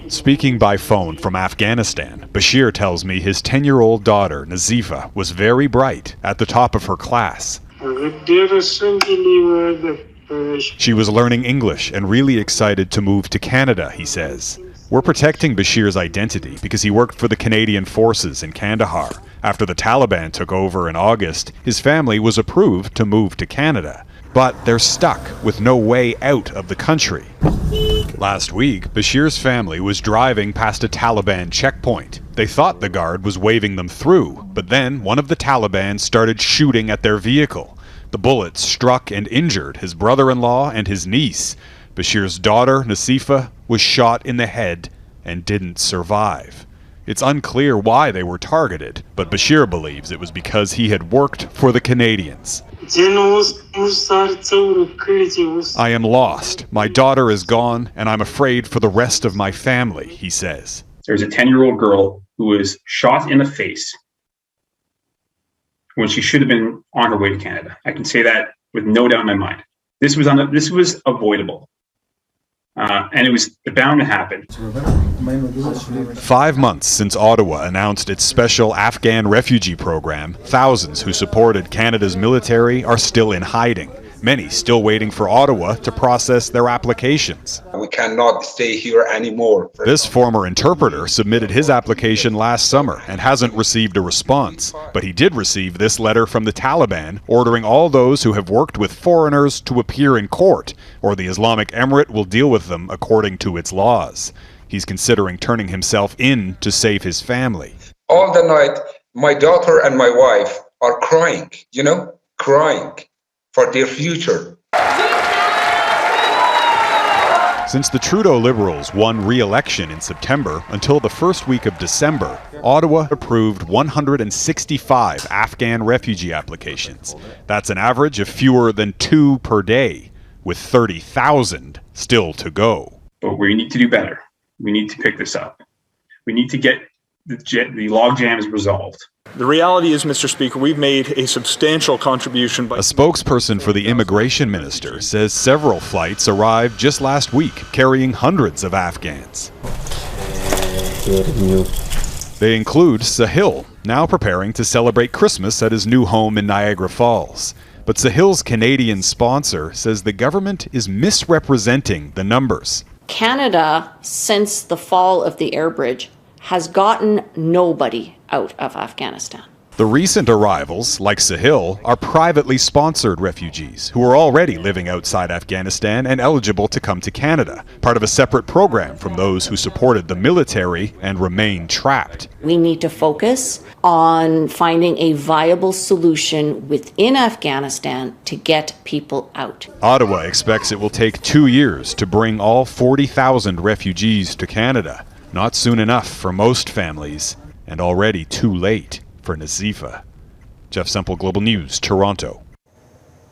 Speaking by phone from Afghanistan, Bashir tells me his 10-year-old daughter, Nazifa, was very bright, at the top of her class. She was learning English and really excited to move to Canada, he says. We're protecting Bashir's identity because he worked for the Canadian forces in Kandahar. After the Taliban took over in August, his family was approved to move to Canada. But they're stuck with no way out of the country. Last week, Bashir's family was driving past a Taliban checkpoint. They thought the guard was waving them through, but then one of the Taliban started shooting at their vehicle. The bullets struck and injured his brother-in-law and his niece. Bashir's daughter, Nazifa, was shot in the head and didn't survive. It's unclear why they were targeted, but Bashir believes it was because he had worked for the Canadians. I am lost. My daughter is gone, and I'm afraid for the rest of my family, he says. There's a 10-year-old girl who was shot in the face when she should have been on her way to Canada. I can say that with no doubt in my mind. This was avoidable. And it was bound to happen. 5 months since Ottawa announced its special Afghan refugee program, thousands who supported Canada's military are still in hiding. Many still waiting for Ottawa to process their applications. We cannot stay here anymore. This former interpreter submitted his application last summer and hasn't received a response. But he did receive this letter from the Taliban ordering all those who have worked with foreigners to appear in court, or the Islamic Emirate will deal with them according to its laws. He's considering turning himself in to save his family. All the night, my daughter and my wife are crying, crying for their future. Since the Trudeau Liberals won re-election in September, until the first week of December, Ottawa approved 165 Afghan refugee applications. That's an average of fewer than 2 per day, with 30,000 still to go. But we need to do better. We need to pick this up. We need to get the log jams resolved. The reality is, Mr. Speaker, we've made a substantial contribution. A spokesperson for the immigration minister says several flights arrived just last week, carrying hundreds of Afghans. They include Sahil, now preparing to celebrate Christmas at his new home in Niagara Falls. But Sahil's Canadian sponsor says the government is misrepresenting the numbers. Canada, since the fall of the air bridge, has gotten nobody out of Afghanistan. The recent arrivals, like Sahil, are privately sponsored refugees who are already living outside Afghanistan and eligible to come to Canada, part of a separate program from those who supported the military and remain trapped. We need to focus on finding a viable solution within Afghanistan to get people out. Ottawa expects it will take 2 years to bring all 40,000 refugees to Canada. Not soon enough for most families, and already too late for Nazifa. Jeff Semple, Global News, Toronto.